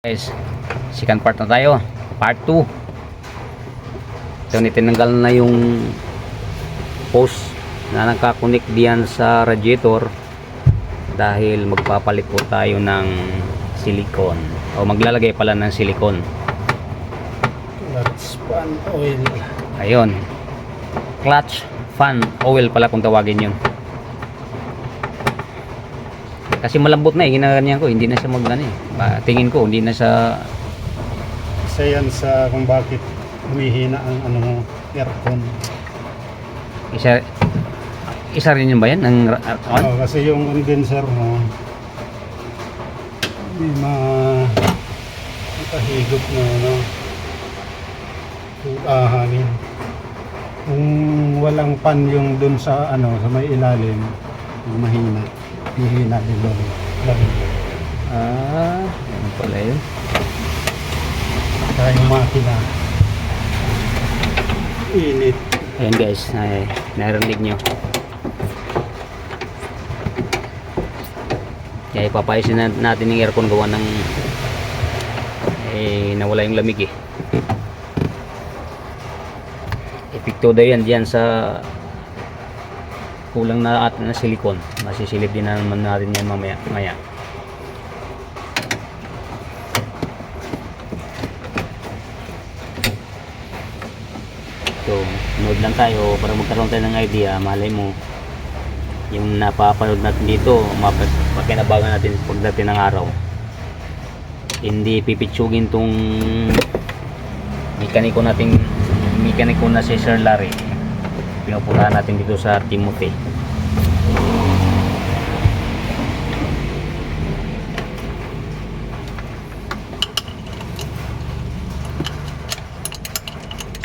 Guys, second part na tayo, part 2. Ito, tinanggal na yung post na nakakunik diyan sa radiator dahil magpapalit po tayo ng silicone o maglalagay pala ng silicone. Clutch fan oil. Ayun, clutch fan oil pala kung tawagin yun. Kasi malambot na ginaganyan ko, hindi na siya magana tingin ko hindi na siya. Isa yan sa kung bakit humihina ang aircon. Isa rin yun ba yan? Kasi yung condenser mo may makahigop na hangin. Kung walang pan yung dun sa sa may ilalim, mahina din doon. Ano pala yun? Kaya yung makina init. Ayan guys, narinig nyo. Kaya ipapayisin natin yung aircon gawa ng nawala yung lamig epekto daw yan dyan sa kulang na atin na silicone. Masisilip din naman natin yan mamaya. So, nood lang tayo para magkaroon tayo ng idea. Malay mo yung napapanood natin dito, mapakinabangan natin pagdating ng araw. Hindi pipitsugin tong mekaniko na si Sir Larry. Pinupuntahan natin dito sa Timothy.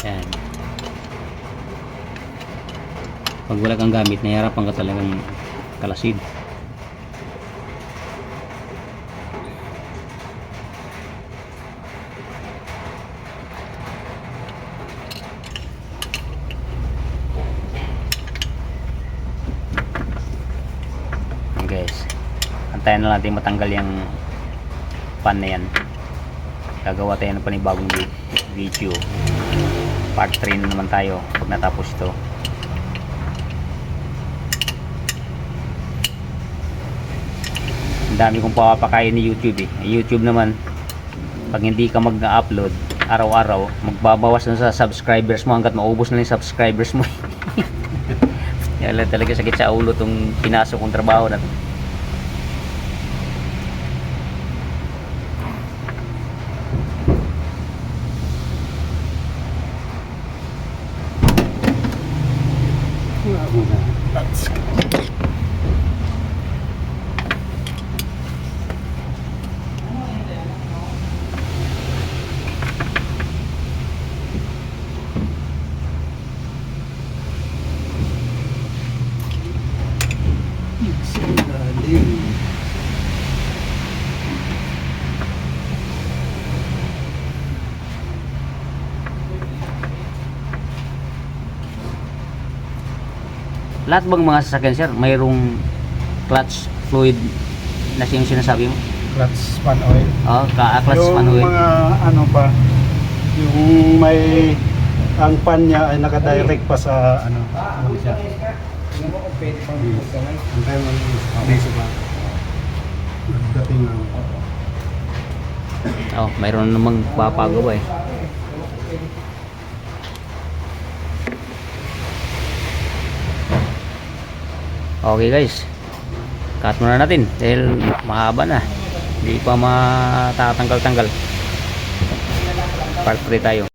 Yan. Pag wala kang gamit, nahihirapan ka talagang kalasid. Guys, antayin na natin matanggal yung pan na yan. Gagawa tayo ng panibagong video. Part 3 na naman tayo pag natapos ito. Ang dami kong papapakain ni YouTube YouTube naman, pag hindi ka mag-upload araw-araw, magbabawas na sa subscribers mo hanggat maubos na yung subscribers mo. Yan talaga sakit sa ulo tong pinasok kong trabaho na to. Let's go. Lahat bang mga sasakyan sir, mayroong clutch fluid na yung sinasabi mo? Clutch fan oil. Clutch fan oil. Yung mga pa, yung may ang pan niya ay naka-direct pa sa siya. Antay mo ba? Dating Mayroon namang papagawa Okay guys, cut muna natin dahil mahaba na, hindi pa matatanggal-tanggal. Part 3 tayo.